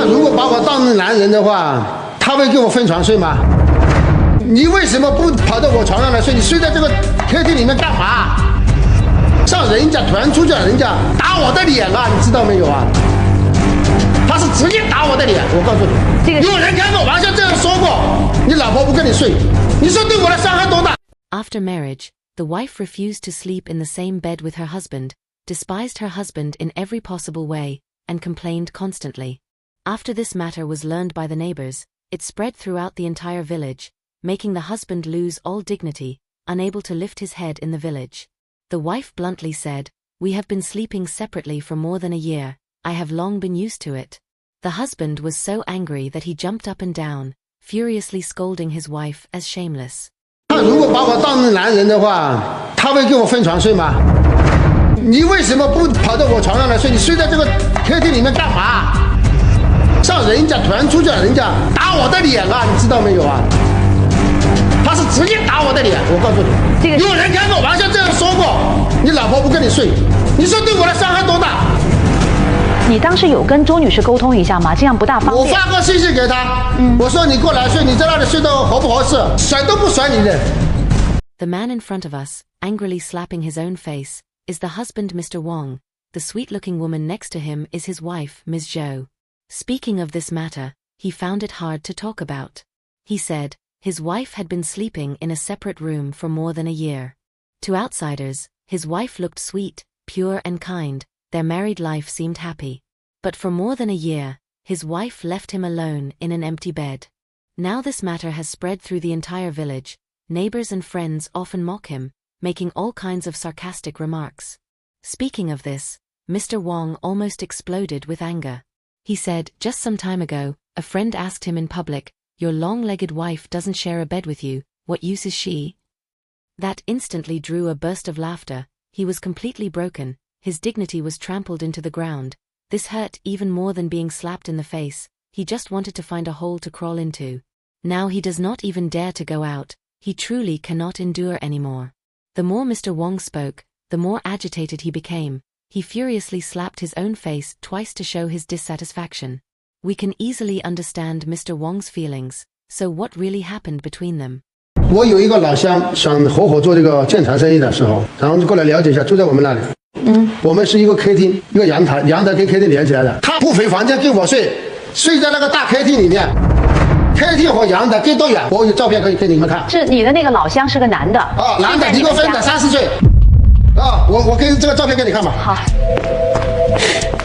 如果把我当成男人的话，他会给我分床睡吗？你为什么不跑到我床上来睡？你睡在这个客厅里面干嘛？上人家突然出去，人家打我的脸啊，你知道没有啊？他是直接打我的脸，我告诉你，有人开个玩笑这样说过，你老婆不跟你睡，你说对我的伤害多大？ After marriage, the wife refused to sleep in the same bed with her husband, despised her husband in every possible way, and complained constantly. After this matter was learned by the neighbors, it spread throughout the entire village, making the husband lose all dignity, unable to lift his head in the village. The wife bluntly said, "We have been sleeping separately for more than a year, I have long been used to it." The husband was so angry that he jumped up and down, furiously scolding his wife as shameless. 他如果把我当成男人的话，他会跟我分床睡吗？你为什么不跑到我床上来睡？你睡在这个客厅里面干嘛？上人家突然出去，人家打我的脸啊，你知道没有啊？他是直接打我的脸，我告诉你，有人开个玩笑这样说过，你老婆不跟你睡，你说对我的伤害多大？你当时有跟周女士沟通一下吗？这样不大方便。我发个信息给她，我说你过来睡，你在那里睡得合不合适？甩都不甩你的。 The man in front of us, angrily slapping his own face, is the husband Mr. Wong. The sweet-looking woman next to him is his wife, Ms. Zhou. Speaking of this matter, he found it hard to talk about. He said, his wife had been sleeping in a separate room for more than a year. To outsiders, his wife looked sweet, pure and kind, their married life seemed happy. But for more than a year, his wife left him alone in an empty bed. Now this matter has spread through the entire village. Neighbors and friends often mock him, making all kinds of sarcastic remarks. Speaking of this, Mr. Wong almost exploded with anger. He said, just some time ago, a friend asked him in public, "Your long-legged wife doesn't share a bed with you, what use is she?" That instantly drew a burst of laughter. He was completely broken, his dignity was trampled into the ground. This hurt even more than being slapped in the face. He just wanted to find a hole to crawl into. Now he does not even dare to go out. He truly cannot endure anymore. The more Mr. Wong spoke, the more agitated he became. He furiously slapped his own face twice to show his dissatisfaction. We can easily understand Mr. Wong's feelings, so what really happened between them? 我有一个老乡想合伙做这个建材生意的时候，然后就过来了解一下，就在我们那里。我们是一个客厅，一个阳台，阳台跟客厅连起来的。他不回房间跟我睡，睡在那个大客厅里面。客厅和阳台隔多远？我有照片可以给你们看。是你的那个老乡是个男的啊，男的，离过婚的，30岁。啊，我给这个照片给你看吧。好，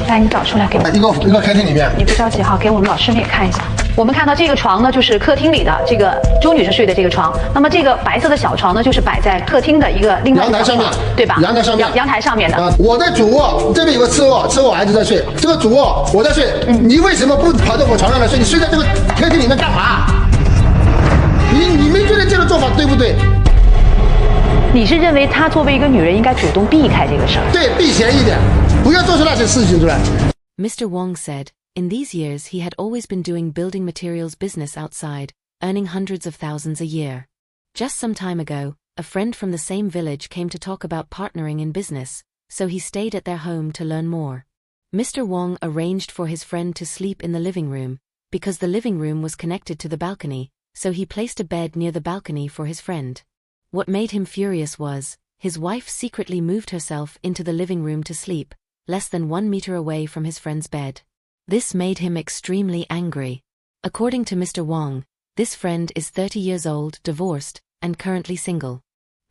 来，你找出来给我。一个客厅里面。你不着急哈，给我们老师们也看一下。我们看到这个床呢，就是客厅里的这个周女士睡的这个床。那么这个白色的小床呢，就是摆在客厅的一个另外一个阳台上面，对吧？阳台上面，阳台上面的。我在主卧，这边有个次卧，次卧我儿子在睡，这个主卧我在睡。你为什么不跑到我床上来睡？你睡在这个客厅里面干嘛？你们觉得这个做法对不对？你是认为她作为一个女人应该主动避开这个事儿？对，避嫌一点，不要做出那些事情出来。Mr. Wong said, in these years he had always been doing building materials business outside, earning hundreds of thousands a year. Just some time ago, a friend from the same village came to talk about partnering in business, so he stayed at their home to learn more. Mr. Wong arranged for his friend to sleep in the living room, because the living room was connected to the balcony, so he placed a bed near the balcony for his friend. What made him furious was, his wife secretly moved herself into the living room to sleep, less than 1 meter away from his friend's bed. This made him extremely angry. According to Mr. Wong, this friend is 30 years old, divorced, and currently single.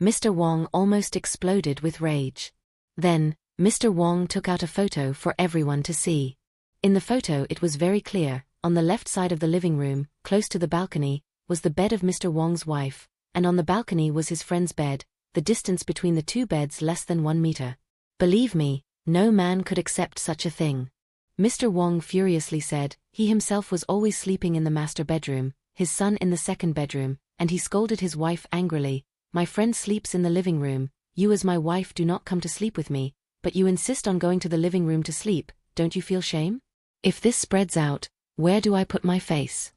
Mr. Wong almost exploded with rage. Then, Mr. Wong took out a photo for everyone to see. In the photo it was very clear, on the left side of the living room, close to the balcony, was the bed of Mr. Wong's wife, and on the balcony was his friend's bed, the distance between the two beds less than 1 meter. Believe me, no man could accept such a thing. Mr. Wong furiously said, he himself was always sleeping in the master bedroom, his son in the second bedroom, and he scolded his wife angrily, "My friend sleeps in the living room, you as my wife do not come to sleep with me, but you insist on going to the living room to sleep, don't you feel shame? If this spreads out, where do I put my face?"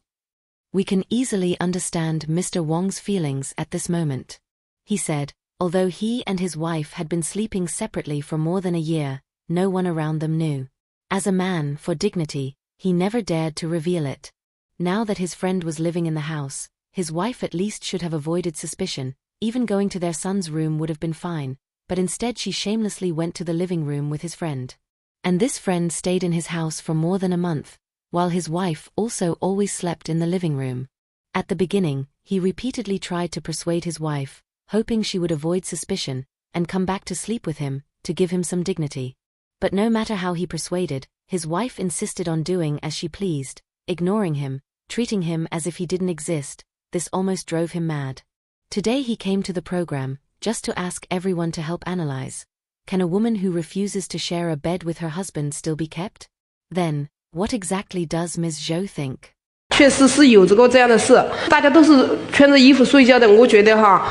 We can easily understand Mr. Wong's feelings at this moment. He said, although he and his wife had been sleeping separately for more than a year, no one around them knew. As a man, for dignity, he never dared to reveal it. Now that his friend was living in the house, his wife at least should have avoided suspicion. Even going to their son's room would have been fine, but instead she shamelessly went to the living room with his friend. And this friend stayed in his house for more than a month, while his wife also always slept in the living room. At the beginning, he repeatedly tried to persuade his wife, hoping she would avoid suspicion, and come back to sleep with him, to give him some dignity. But no matter how he persuaded, his wife insisted on doing as she pleased, ignoring him, treating him as if he didn't exist. This almost drove him mad. Today he came to the program, just to ask everyone to help analyze. Can a woman who refuses to share a bed with her husband still be kept? Then, what exactly does Ms. Zhou think? 确实是有这样的事，大家都是穿着衣服睡觉的。我觉得哈，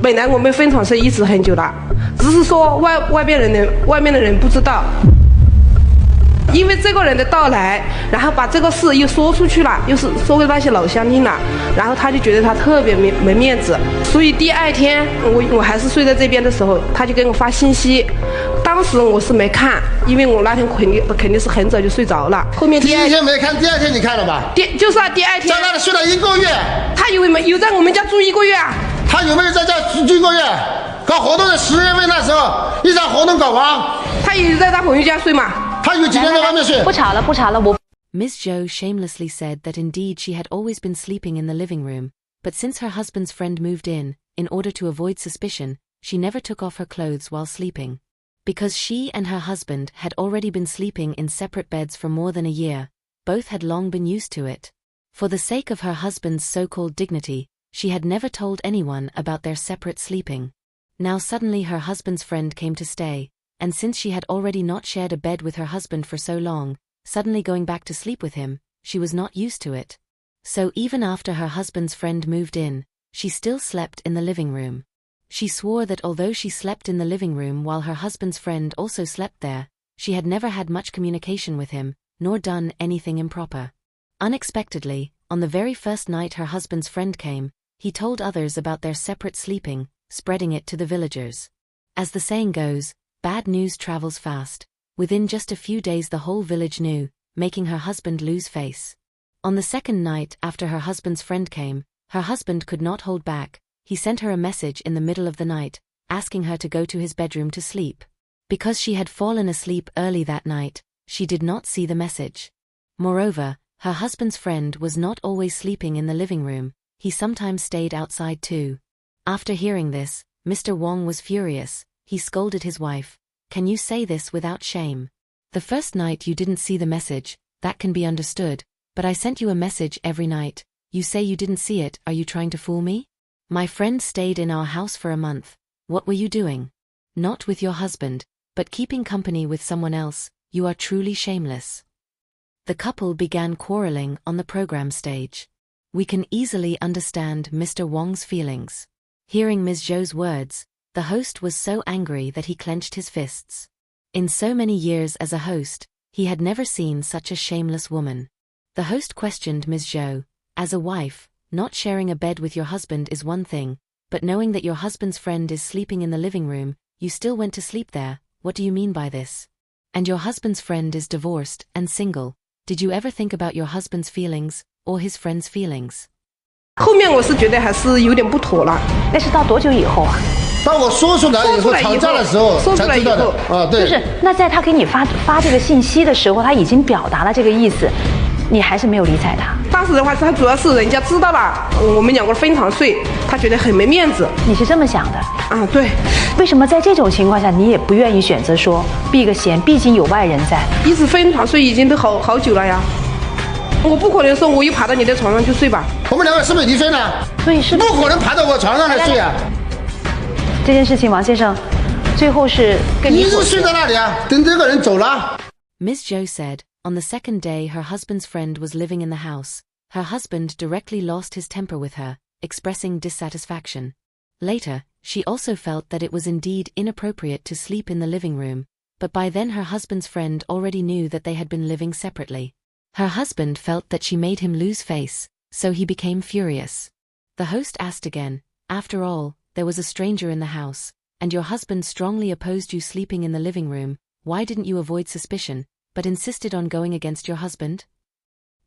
本来我们分床睡一直很久了，只是说外面的人不知道。因为这个人的到来，然后把这个事又说出去了，又是说给那些老乡听了，然后他就觉得他特别没面子，所以第二天我还是睡在这边的时候，他就给我发信息，当时我是没看，因为我那天肯定是很早就睡着了。后面第一天没看，第二天你看了吧？就是啊，第二天在那里睡了1个月。他有在我们家住1个月啊？他有没有在家住1个月？搞活动的10月份那时候，一场活动搞完，他也在他朋友家睡嘛。他有几天在外面睡？不吵了，Ms. Zhou shamelessly said that indeed she had always been sleeping in the living room, but since her husband's friend moved in order to avoid suspicion, she never took off her clothes while sleeping. Because she and her husband had already been sleeping in separate beds for more than a year, both had long been used to it. For the sake of her husband's so-called dignity, she had never told anyone about their separate sleeping. Now suddenly her husband's friend came to stay, and since she had already not shared a bed with her husband for so long, suddenly going back to sleep with him, she was not used to it. So even after her husband's friend moved in, she still slept in the living room. She swore that although she slept in the living room while her husband's friend also slept there, she had never had much communication with him, nor done anything improper. Unexpectedly, on the very first night her husband's friend came, he told others about their separate sleeping, spreading it to the villagers. As the saying goes, bad news travels fast. Within just a few days the whole village knew, making her husband lose face. On the second night after her husband's friend came, her husband could not hold back. He sent her a message in the middle of the night, asking her to go to his bedroom to sleep. Because she had fallen asleep early that night, she did not see the message. Moreover, her husband's friend was not always sleeping in the living room, he sometimes stayed outside too. After hearing this, Mr. Wong was furious. He scolded his wife. Can you say this without shame? The first night you didn't see the message, that can be understood, but I sent you a message every night. You say you didn't see it, are you trying to fool me? My friend stayed in our house for a month. What were you doing? Not with your husband, but keeping company with someone else. You are truly shameless. The couple began quarreling on the program stage. We can easily understand Mr. Wong's feelings. Hearing Ms. Zhou's words, the host was so angry that he clenched his fists. In so many years as a host, he had never seen such a shameless woman. The host questioned Ms. Zhou. As a wife, not sharing a bed with your husband is one thing, but knowing that your husband's friend is sleeping in the living room, you still went to sleep there. What do you mean by this? And your husband's friend is divorced and single. Did you ever think about your husband's feelings, or his friend's feelings? 后面我是觉得还是有点不妥了。那是到多久以后啊？当我说出来以后，吵架的时候才知道的。啊，对。就是那在他给你发这个信息的时候，他已经表达了这个意思，你还是没有理睬他。当时的话，他主要是人家知道了我们两个分床睡，他觉得很没面子。你是这么想的？啊，对。为什么在这种情况下，你也不愿意选择说避个嫌？毕竟有外人在。一直分床睡已经都好久了呀。我不可能说我又爬到你的床上去睡吧？我们两个是不是离婚了？所以是不可能爬到我床上来睡啊！这件事情，王先生，最后是跟你一直睡在那里啊，等这个人走了。Ms. Zhou said, on the second day her husband's friend was living in the house, her husband directly lost his temper with her, expressing dissatisfaction. Later, she also felt that it was indeed inappropriate to sleep in the living room, but by then her husband's friend already knew that they had been living separately. Her husband felt that she made him lose face, so he became furious. The host asked again, after all, there was a stranger in the house, and your husband strongly opposed you sleeping in the living room. Why didn't you avoid suspicion? but insisted on going against your husband?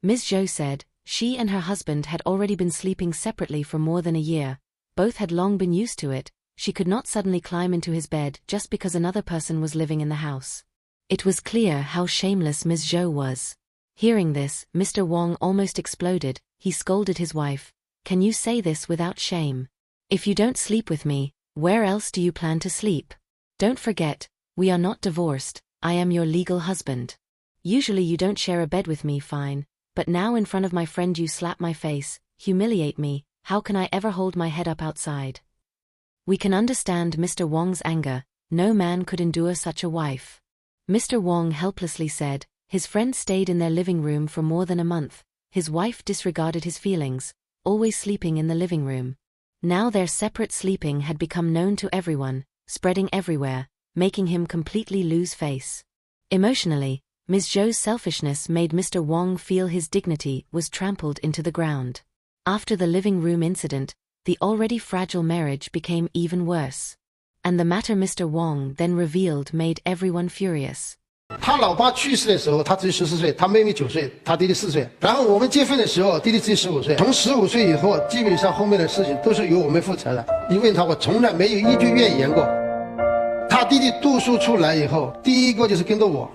Ms. Zhou said, she and her husband had already been sleeping separately for more than a year. Both had long been used to it. She could not suddenly climb into his bed just because another person was living in the house. It was clear how shameless Ms. Zhou was. Hearing this, Mr. Wong almost exploded. He scolded his wife. Can you say this without shame? If you don't sleep with me, where else do you plan to sleep? Don't forget, we are not divorced. I am your legal husband. Usually you don't share a bed with me, fine, but now in front of my friend you slap my face, humiliate me. How can I ever hold my head up outside? We can understand Mr. Wong's anger. No man could endure such a wife. Mr. Wong helplessly said. His friend stayed in their living room for more than a month. His wife disregarded his feelings, always sleeping in the living room. Now their separate sleeping had become known to everyone, spreading everywhere, making him completely lose face. Emotionally, Ms. Zhou's selfishness made Mr. Wong feel his dignity was trampled into the ground. After the living room incident, the already fragile marriage became even worse. And the matter Mr. Wong then revealed made everyone furious. 他老爸去世的时候，他只有14岁，他妹妹9岁，他弟弟4岁。然后我们结婚的时候，弟弟只有15岁。从15岁以后，基本上后面的事情都是由我们负责的。你问他，我从来没有一句怨言过。他弟弟读书出来以后，第一个就是跟着我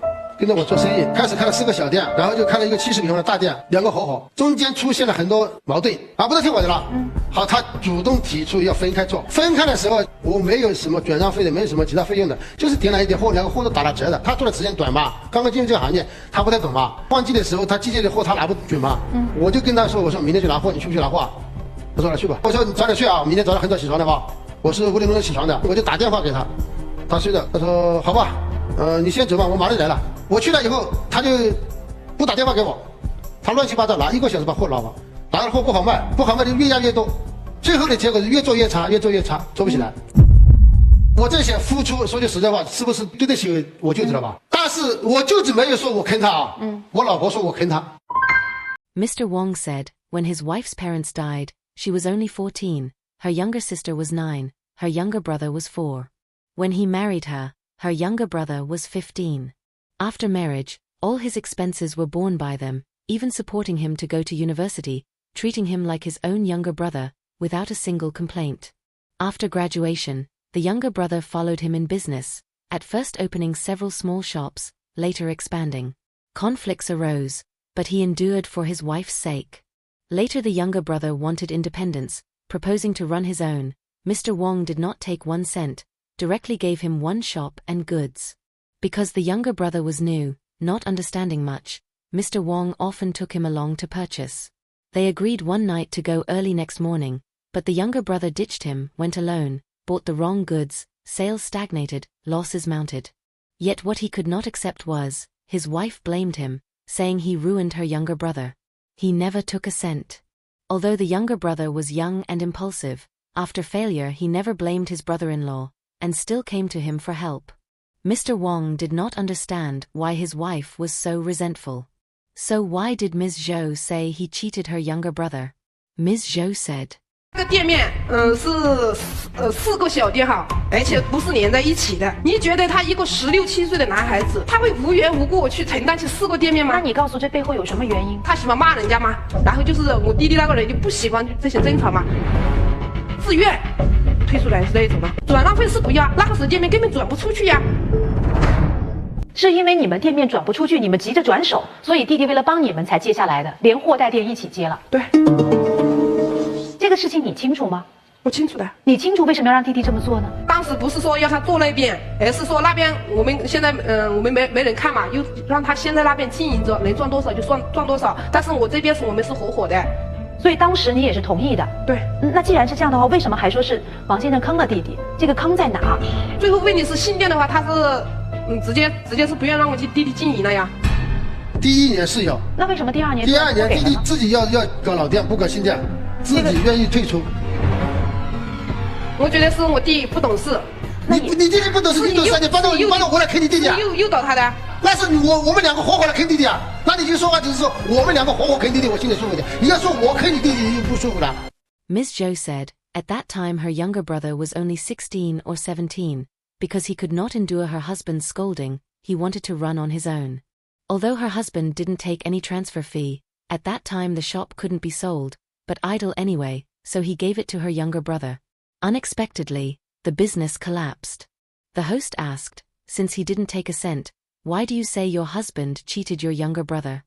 做生意，开始开了4个小店，然后就开了一个70平方的大店，2个合伙，中间出现了很多矛盾，不是听我的了。好，他主动提出要分开做。分开的时候，我没有什么转让费的，没有什么其他费用的，就是点了一点货，2个货都打了折的。他做的时间短嘛，刚刚进入这个行业，他不太懂嘛。旺季的时候，他季节的货他拿不准嘛。我就跟他说，我说明天去拿货，你去不去拿货？他说去吧。我说你早点睡啊，明天早上很早起床的吧。我是5点钟起床的，我就打电话给他，他睡的。他说好吧，你先走吧，我马上就来了。我去了以后，他就不打电话给我，他乱七八糟拿1个小时把货拿完，拿了货不好卖，不好卖就越压越多，最后的结果是越做越差，越做越差，做不起来。我这些付出，说句实在话，是不是对得起我舅子了吧？但是我舅子没有说我坑他啊，我老婆说我坑他。Mr. Wong said, when his wife's parents died, she was only 14, her younger sister was 9, her younger brother was 4. When he married her, her younger brother was 15. After marriage, all his expenses were borne by them, even supporting him to go to university, treating him like his own younger brother, without a single complaint. After graduation, the younger brother followed him in business, at first opening several small shops, later expanding. Conflicts arose, but he endured for his wife's sake. Later the younger brother wanted independence, proposing to run his own. Mr. Wong did not take 1 cent, directly gave him 1 shop and goods. Because the younger brother was new, not understanding much, Mr. Wong often took him along to purchase. They agreed one night to go early next morning, but the younger brother ditched him, went alone, bought the wrong goods, sales stagnated, losses mounted. Yet what he could not accept was, his wife blamed him, saying he ruined her younger brother. He never took a cent. Although the younger brother was young and impulsive, after failure he never blamed his brother-in-law, and still came to him for help. Mr. Wong did not understand why his wife was so resentful. So why did Ms. Zhou say he cheated her younger brother? Ms. Zhou said, 这个店面，是4个小店哈，而且不是连在一起的。你觉得他一个16、17岁的男孩子，他会无缘无故去承担起4个店面吗？那你告诉这背后有什么原因？他喜欢骂人家吗？然后就是我弟弟那个人就不喜欢这些争吵嘛，自愿退出来是那种的。转让费是不要，那个时间面根本转不出去呀。是因为你们店面转不出去，你们急着转手，所以弟弟为了帮你们才接下来的，连货带店一起接了。对。这个事情你清楚吗？我清楚的。你清楚为什么要让弟弟这么做呢？当时不是说要他做那边，而是说那边我们现在我们没人看嘛，又让他先在那边经营着，能赚多少就赚多少。但是我这边我们是合伙的，所以当时你也是同意的。对。那既然是这样的话，为什么还说是王先生坑了弟弟？这个坑在哪？最后问题是新店的话，他是直接是不愿让我弟弟经营了呀。第1年是有，那为什么第2年？第2年弟弟自己要搞老店，不搞新店，自己愿意退出。我觉得是我弟不懂事。你弟弟不懂事，你懂事，你帮着我来坑你弟弟啊？诱导他的。那是我们2个合伙来坑弟弟啊？那你就说话就是说我们2个合伙坑弟弟，我心里舒服点。你要说我坑你弟弟，就不舒服了。Ms. Zhou said, at that time her younger brother was only 16 or 17. Because he could not endure her husband's scolding, he wanted to run on his own. Although her husband didn't take any transfer fee, at that time the shop couldn't be sold, but idle anyway, so he gave it to her younger brother. Unexpectedly, the business collapsed. The host asked, since he didn't take a cent, why do you say your husband cheated your younger brother?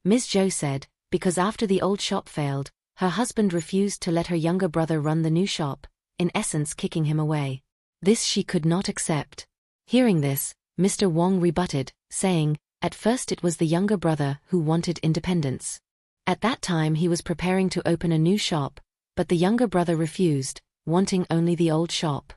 Ms. Zhou said, because after the old shop failed, her husband refused to let her younger brother run the new shop, in essence kicking him away. This she could not accept. Hearing this, Mr. Wong rebutted, saying, at first it was the younger brother who wanted independence. At that time he was preparing to open a new shop, but the younger brother refused, wanting only the old shop.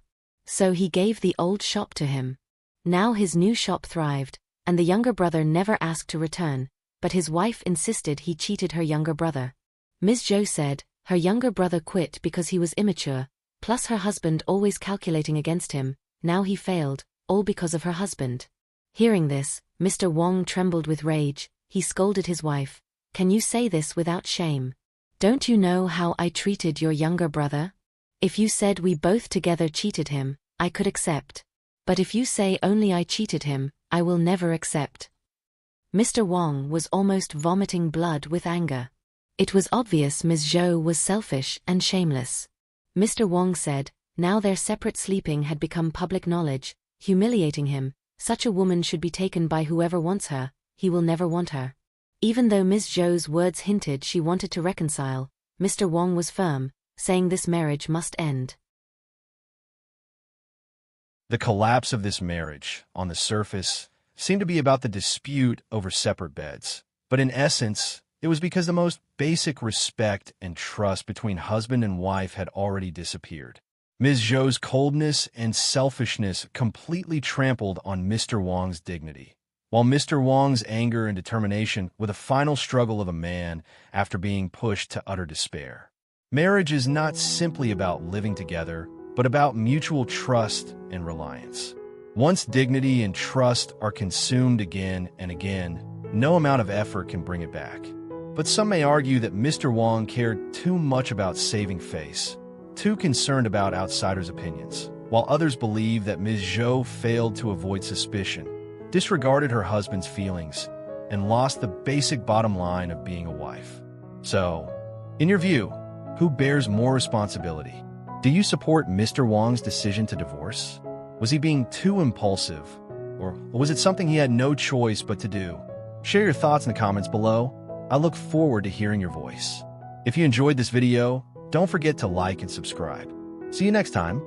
So he gave the old shop to him. Now his new shop thrived, and the younger brother never asked to return, but his wife insisted he cheated her younger brother. Ms. Zhou said, her younger brother quit because he was immature, plus her husband always calculating against him, now he failed, all because of her husband. Hearing this, Mr. Wong trembled with rage, he scolded his wife, can you say this without shame? Don't you know how I treated your younger brother? If you said we both together cheated him, I could accept. But if you say only I cheated him, I will never accept. Mr. Wong was almost vomiting blood with anger. It was obvious Ms. Zhou was selfish and shameless. Mr. Wong said, now their separate sleeping had become public knowledge, humiliating him, such a woman should be taken by whoever wants her, he will never want her. Even though Ms. Zhou's words hinted she wanted to reconcile, Mr. Wong was firm, saying this marriage must end. The collapse of this marriage, on the surface, seemed to be about the dispute over separate beds. But in essence, it was because the most basic respect and trust between husband and wife had already disappeared. Ms. Zhou's coldness and selfishness completely trampled on Mr. Wong's dignity, while Mr. Wong's anger and determination were the final struggle of a man after being pushed to utter despair. Marriage is not simply about living together, but about mutual trust and reliance. Once dignity and trust are consumed again and again, no amount of effort can bring it back. But some may argue that Mr. Wong cared too much about saving face, too concerned about outsiders' opinions, while others believe that Ms. Zhou failed to avoid suspicion, disregarded her husband's feelings, and lost the basic bottom line of being a wife. So, in your view, who bears more responsibility? Do you support Mr. Wong's decision to divorce? Was he being too impulsive? Or was it something he had no choice but to do? Share your thoughts in the comments below. I look forward to hearing your voice. If you enjoyed this video, don't forget to like and subscribe. See you next time.